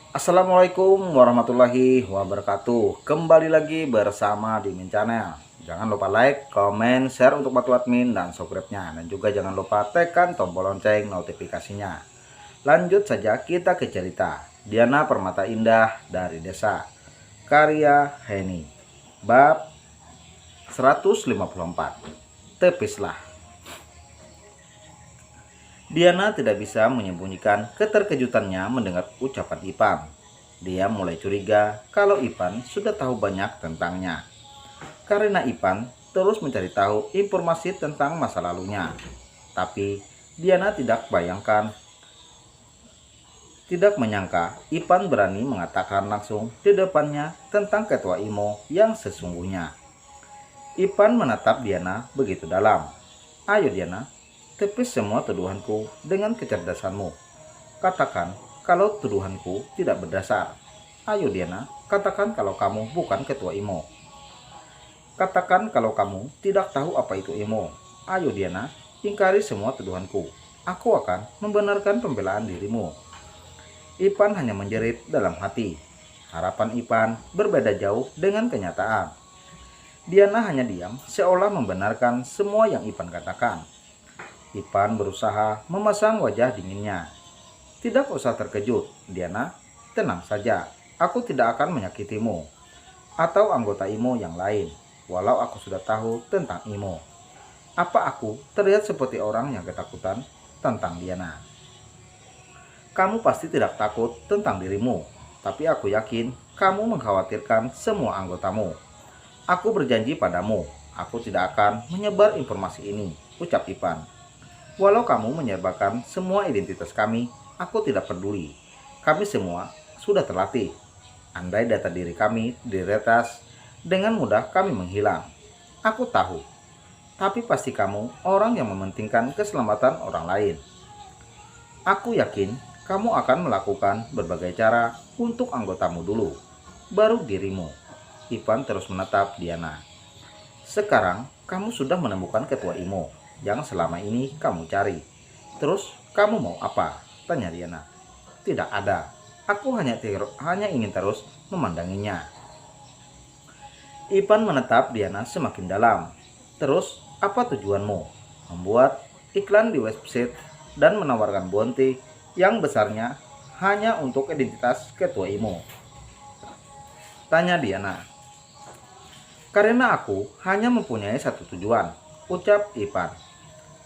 Assalamualaikum warahmatullahi wabarakatuh. Kembali lagi bersama di Min Channel. Jangan lupa like, komen, share untuk bantu admin dan subscribe-nya. Dan juga jangan lupa tekan tombol lonceng notifikasinya. Lanjut saja kita ke cerita Diana Permata Indah dari Desa, karya Heni. Bab 154. Tepislah. Diana tidak bisa menyembunyikan keterkejutannya mendengar ucapan Ipan. Dia mulai curiga kalau Ipan sudah tahu banyak tentangnya. Karena Ipan terus mencari tahu informasi tentang masa lalunya. Tapi Diana tidak menyangka Ipan berani mengatakan langsung di depannya tentang ketua IMO yang sesungguhnya. Ipan menatap Diana begitu dalam. Ayo Diana, tepis semua tuduhanku dengan kecerdasanmu. Katakan kalau tuduhanku tidak berdasar. Ayo Diana, katakan kalau kamu bukan ketua IMO. Katakan kalau kamu tidak tahu apa itu IMO. Ayo Diana, ingkari semua tuduhanku. Aku akan membenarkan pembelaan dirimu. Ipan hanya menjerit dalam hati. Harapan Ipan berbeda jauh dengan kenyataan. Diana hanya diam seolah membenarkan semua yang Ipan katakan. Ipan berusaha memasang wajah dinginnya. Tidak usah terkejut, Diana. Tenang saja, aku tidak akan menyakitimu atau anggota IMO yang lain, walau aku sudah tahu tentang IMO. Apa aku terlihat seperti orang yang ketakutan? Tentang Diana. Kamu pasti tidak takut tentang dirimu, tapi aku yakin kamu mengkhawatirkan semua anggotamu. Aku berjanji padamu, aku tidak akan menyebar informasi ini, ucap Ipan. Walau kamu menyebarkan semua identitas kami, aku tidak peduli. Kami semua sudah terlatih. Andai data diri kami diretas, dengan mudah kami menghilang. Aku tahu, tapi pasti kamu orang yang mementingkan keselamatan orang lain. Aku yakin kamu akan melakukan berbagai cara untuk anggotamu dulu, baru dirimu. Ipan terus menatap Diana. Sekarang kamu sudah menemukan ketua IMO yang selama ini kamu cari. Terus kamu mau apa? Tanya Diana. Tidak ada. Aku hanya ingin terus memandanginya. Ipan menatap Diana semakin dalam. Terus apa tujuanmu? Membuat iklan di website dan menawarkan bounty yang besarnya hanya untuk identitas ketua IMO. Tanya Diana. Karena aku hanya mempunyai satu tujuan, ucap Ipan.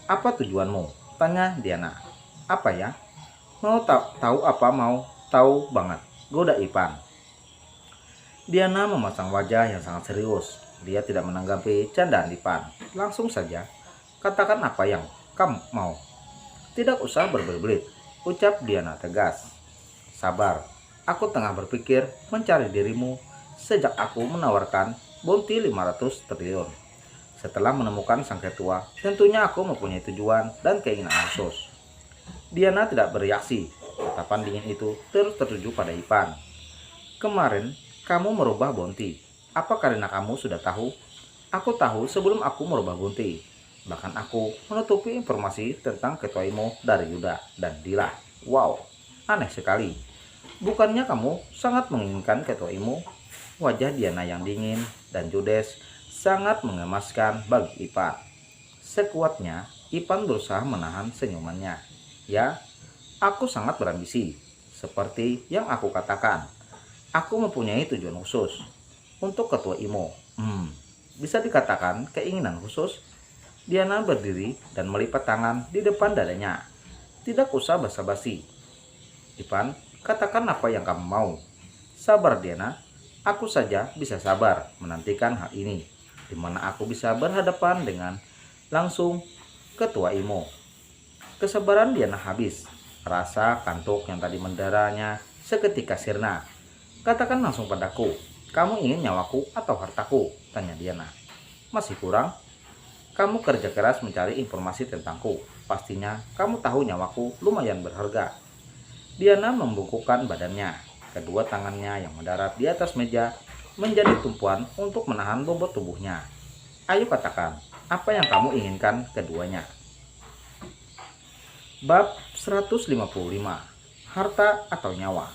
Apa tujuanmu? Tanya Diana. Apa ya? Mau tahu apa mau tahu banget, goda Ipan. Diana memasang wajah yang sangat serius. Dia tidak menanggapi candaan Ipan. Langsung saja, katakan apa yang kamu mau. Tidak usah berbelit-belit, ucap Diana tegas. Sabar, aku tengah berpikir mencari dirimu sejak aku menawarkan bounty 500 triliun. Setelah menemukan sang ketua, tentunya aku mempunyai tujuan dan keinginan khusus. Diana tidak bereaksi. Tatapan dingin itu terus tertuju pada Ipan. Kemarin, kamu merubah bounty. Apa karena kamu sudah tahu? Aku tahu sebelum aku merubah bounty. Bahkan aku menutupi informasi tentang ketua IMO dari Yuda dan Dila. Wow, aneh sekali. Bukannya kamu sangat menginginkan ketua IMO? Wajah Diana yang dingin dan judes sangat mengemaskan bagi Ipan. Sekuatnya, Ipan berusaha menahan senyumannya. Ya, aku sangat berambisi. Seperti yang aku katakan, aku mempunyai tujuan khusus untuk ketua IMO. Bisa dikatakan keinginan khusus. Diana berdiri dan melipat tangan di depan dadanya. Tidak usah basa-basi. Ipan, katakan apa yang kamu mau. Sabar Diana, aku saja bisa sabar menantikan hal ini, di mana aku bisa berhadapan dengan langsung ketua IMO. Kesabaran Diana habis. Rasa kantuk yang tadi mendaranya seketika sirna. Katakan langsung padaku, kamu ingin nyawaku atau hartaku? Tanya Diana. Masih kurang? Kamu kerja keras mencari informasi tentangku. Pastinya kamu tahu nyawaku lumayan berharga. Diana membungkukkan badannya. Kedua tangannya yang mendarat di atas meja menjadi tumpuan untuk menahan bobot tubuhnya. Ayo katakan, apa yang kamu inginkan keduanya? Bab 155. Harta atau nyawa.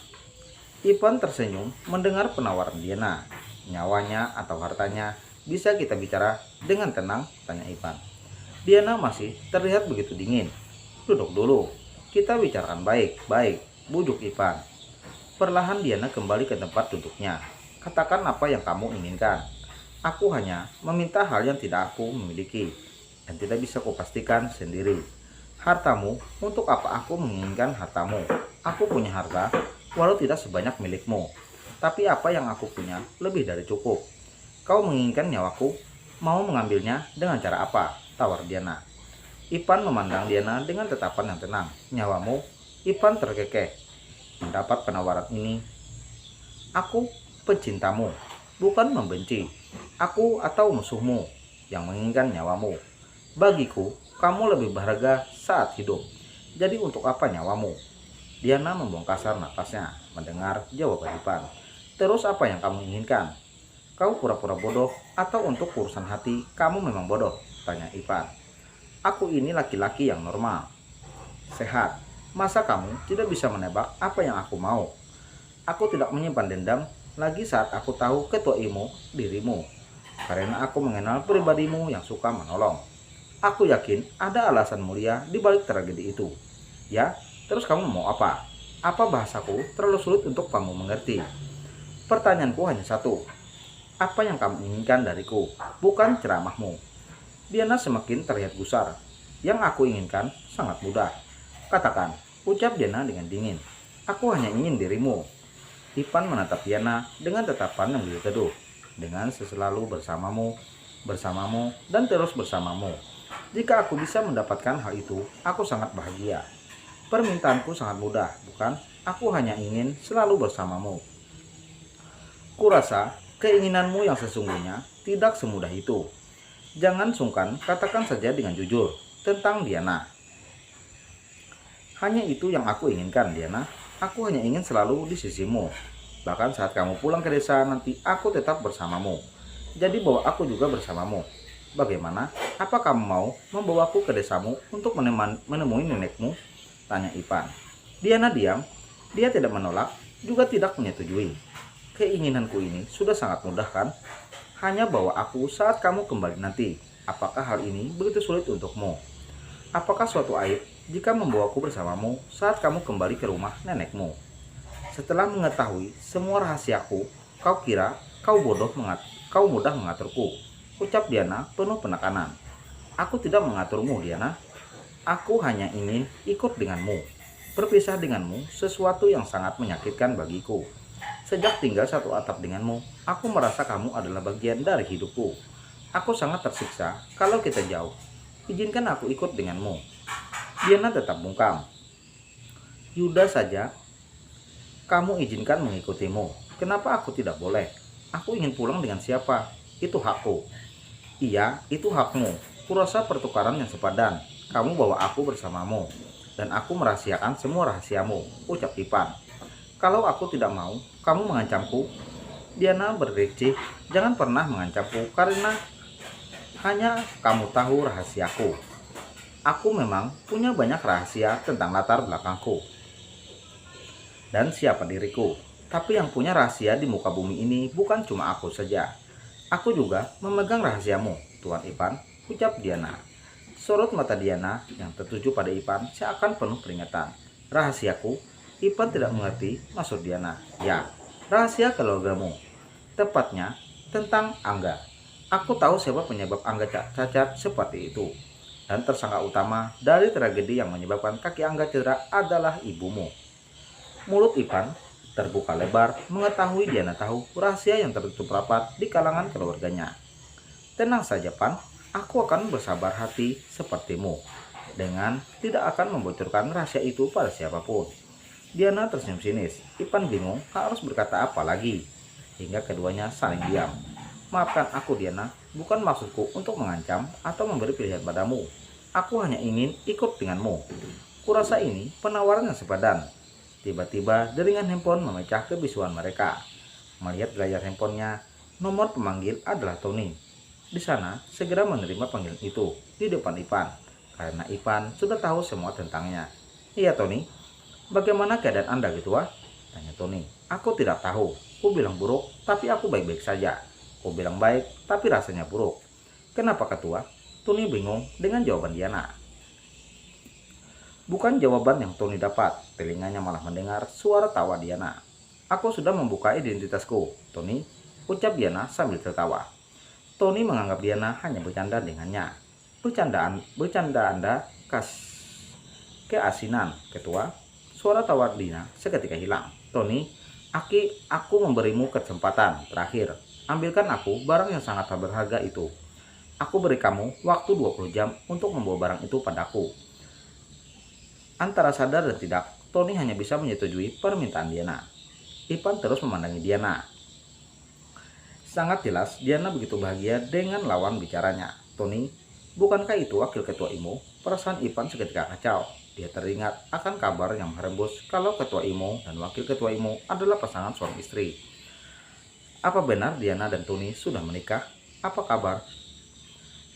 Ipan tersenyum mendengar penawaran Diana. Nyawanya atau hartanya, bisa kita bicara dengan tenang? Tanya Ipan. Diana masih terlihat begitu dingin. Duduk dulu, kita bicarakan baik-baik, bujuk Ipan. Perlahan Diana kembali ke tempat duduknya. Katakan apa yang kamu inginkan. Aku hanya meminta hal yang tidak aku memiliki dan tidak bisa kupastikan sendiri. Hartamu, untuk apa aku menginginkan hartamu? Aku punya harta, walau tidak sebanyak milikmu. Tapi apa yang aku punya lebih dari cukup. Kau menginginkan nyawaku, mau mengambilnya dengan cara apa? Tawar Diana. Ipan memandang Diana dengan tatapan yang tenang. Nyawamu? Ipan terkekeh. Mendapat penawaran ini, aku pencintamu, bukan membenci. Aku atau musuhmu yang menginginkan nyawamu. Bagiku, kamu lebih berharga saat hidup. Jadi untuk apa nyawamu? Diana membongkasar napasnya mendengar jawaban Ipan. Terus apa yang kamu inginkan? Kau pura-pura bodoh atau untuk urusan hati kamu memang bodoh? Tanya Ipan. Aku ini laki-laki yang normal, sehat. Masa kamu tidak bisa menebak apa yang aku mau? Aku tidak menyimpan dendam lagi saat aku tahu ketuaimu dirimu. Karena aku mengenal pribadimu yang suka menolong. Aku yakin ada alasan mulia di balik tragedi itu. Ya, terus kamu mau apa? Apa bahasaku terlalu sulit untuk kamu mengerti? Pertanyaanku hanya satu. Apa yang kamu inginkan dariku? Bukan ceramahmu. Diana semakin terlihat gusar. Yang aku inginkan sangat mudah. Katakan, ucap Diana dengan dingin. Aku hanya ingin dirimu. Ipan menatap Diana dengan tatapan yang begitu teduh. Dengan selalu bersamamu, dan terus bersamamu. Jika aku bisa mendapatkan hal itu, aku sangat bahagia. Permintaanku sangat mudah, bukan? Aku hanya ingin selalu bersamamu. Kurasa keinginanmu yang sesungguhnya tidak semudah itu. Jangan sungkan, katakan saja dengan jujur tentang Diana. Hanya itu yang aku inginkan, Diana. Aku hanya ingin selalu di sisimu. Bahkan saat kamu pulang ke desa nanti aku tetap bersamamu. Jadi bawa aku juga bersamamu. Bagaimana? Apa kamu mau membawaku ke desamu untuk menemui nenekmu? Tanya Ipan. Diana diam. Dia tidak menolak, juga tidak menyetujui. Keinginanku ini sudah sangat mudah kan? Hanya bawa aku saat kamu kembali nanti. Apakah hal ini begitu sulit untukmu? Apakah suatu aib jika membawaku bersamamu saat kamu kembali ke rumah nenekmu? Setelah mengetahui semua rahasiaku, kau kira kau mudah mengaturku, ucap Diana penuh penekanan. Aku tidak mengaturmu, Diana. Aku hanya ingin ikut denganmu. Berpisah denganmu sesuatu yang sangat menyakitkan bagiku. Sejak tinggal satu atap denganmu, aku merasa kamu adalah bagian dari hidupku. Aku sangat tersiksa kalau kita jauh. Izinkan aku ikut denganmu. Diana tetap bungkam. Yuda saja kamu izinkan mengikutimu. Kenapa aku tidak boleh? Aku ingin pulang dengan siapa? Itu hakku. Iya, itu hakmu. Kurasa pertukaran yang sepadan. Kamu bawa aku bersamamu. Dan aku merahasiakan semua rahasiamu, ucap Ipan. Kalau aku tidak mau, kamu mengancamku. Diana berdiksi. Jangan pernah mengancamku karena hanya kamu tahu rahasiaku. Aku memang punya banyak rahasia tentang latar belakangku dan siapa diriku. Tapi yang punya rahasia di muka bumi ini bukan cuma aku saja. Aku juga memegang rahasiamu, Tuan Ipan, ucap Diana. Sorot mata Diana yang tertuju pada Ipan seakan penuh peringatan. Rahasiaku? Ipan tidak mengerti maksud Diana. Ya, rahasia keluargamu. Tepatnya tentang Angga. Aku tahu siapa penyebab Angga cacat seperti itu. Dan tersangka utama dari tragedi yang menyebabkan kaki Angga cedera adalah ibumu. Mulut Ipan terbuka lebar mengetahui Diana tahu rahasia yang tertutup rapat di kalangan keluarganya. Tenang saja Pan, aku akan bersabar hati sepertimu. Dengan tidak akan membocorkan rahasia itu pada siapapun. Diana tersenyum sinis. Ipan bingung harus berkata apa lagi. Hingga keduanya saling diam. Maafkan aku Diana, bukan maksudku untuk mengancam atau memberi pilihan padamu. Aku hanya ingin ikut denganmu. Kurasa ini penawaran yang sepadan. Tiba-tiba deringan handphone memecah kebisuan mereka. Melihat layar handphonenya, nomor pemanggil adalah Tony. Di sana segera menerima panggilan itu di depan Ipan, karena Ipan sudah tahu semua tentangnya. Iya Tony, bagaimana keadaan Anda gitu? Tanya Tony. Aku tidak tahu. Ku bilang buruk, tapi aku baik-baik saja. Ku bilang baik, tapi rasanya buruk. Kenapa ketua? Tony bingung dengan jawaban Diana. Bukan jawaban yang Tony dapat, telinganya malah mendengar suara tawa Diana. Aku sudah membuka identitasku, Tony, ucap Diana sambil tertawa. Tony menganggap Diana hanya bercanda dengannya. Bercanda Anda keasinan, ketua. Suara tawa Diana seketika hilang. Tony, aku memberimu kesempatan terakhir. Ambilkan aku barang yang sangat berharga itu. Aku beri kamu waktu 20 jam untuk membawa barang itu padaku. Antara sadar dan tidak, Tony hanya bisa menyetujui permintaan Diana. Ipan terus memandangi Diana. Sangat jelas, Diana begitu bahagia dengan lawan bicaranya. Tony, bukankah itu wakil ketua IMO? Perasaan Ipan seketika kacau. Dia teringat akan kabar yang merembus kalau ketua IMO dan wakil ketua IMO adalah pasangan suami istri. Apa benar Diana dan Tony sudah menikah? Apa kabar?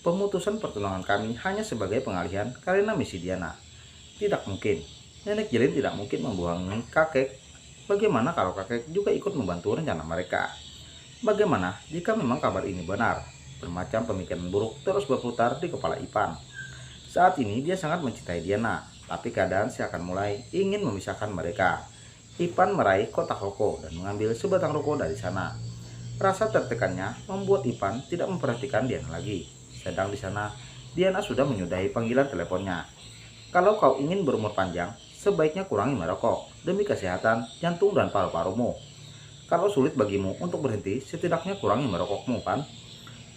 Pemutusan pertunangan kami hanya sebagai pengalihan karena misi Diana. Tidak mungkin. Nenek Jelin tidak mungkin membohongi kakek. Bagaimana kalau kakek juga ikut membantu rencana mereka? Bagaimana jika memang kabar ini benar? Bermacam pemikiran buruk terus berputar di kepala Ipan. Saat ini dia sangat mencintai Diana, tapi keadaan seakan mulai ingin memisahkan mereka. Ipan meraih kotak rokok dan mengambil sebatang rokok dari sana. Rasa tertekannya membuat Ipan tidak memperhatikan Diana lagi. Sedang di sana, Diana sudah menyudahi panggilan teleponnya. Kalau kau ingin berumur panjang, sebaiknya kurangi merokok demi kesehatan jantung dan paru-parumu. Kalau sulit bagimu untuk berhenti, setidaknya kurangi merokokmu, Pan.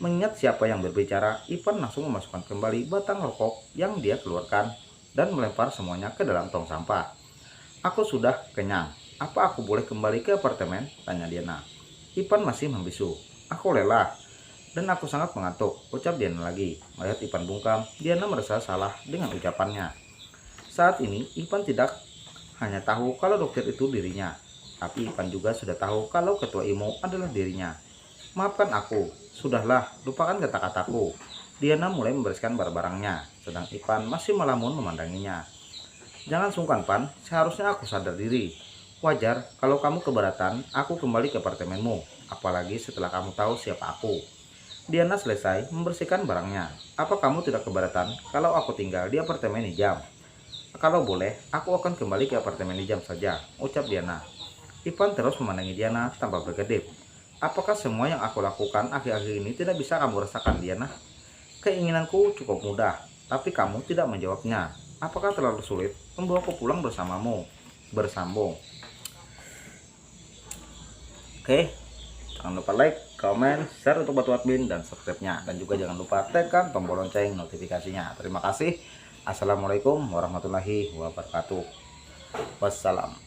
Mengingat siapa yang berbicara, Ipan langsung memasukkan kembali batang rokok yang dia keluarkan dan melempar semuanya ke dalam tong sampah. Aku sudah kenyang. Apa aku boleh kembali ke apartemen? Tanya Diana. Ipan masih membisu. Aku lelah dan aku sangat mengantuk, ucap Diana lagi. Melihat Ipan bungkam, Diana merasa salah dengan ucapannya. Saat ini, Ipan tidak hanya tahu kalau dokter itu dirinya, tapi Ipan juga sudah tahu kalau ketua IMO adalah dirinya. Maafkan aku, sudahlah, lupakan kata-kataku. Diana mulai membereskan barang-barangnya, sedang Ipan masih melamun memandanginya. Jangan sungkan, Pan, seharusnya aku sadar diri. Wajar kalau kamu keberatan aku kembali ke apartemenmu, apalagi setelah kamu tahu siapa aku. Diana selesai membersihkan barangnya. Apa kamu tidak keberatan kalau aku tinggal di apartemen hijau? Kalau boleh, aku akan kembali ke apartemen hijau saja, ucap Diana. Ipan terus memandangi Diana tanpa berkedip. Apakah semua yang aku lakukan akhir-akhir ini tidak bisa kamu rasakan, Diana? Keinginanku cukup mudah, tapi kamu tidak menjawabnya. Apakah terlalu sulit membawaku pulang bersamamu? Bersambung. Oke, jangan lupa like, comment, share untuk bantu admin dan subscribe-nya. Dan juga jangan lupa tekan tombol lonceng notifikasinya. Terima kasih. Assalamualaikum warahmatullahi wabarakatuh. Wassalam.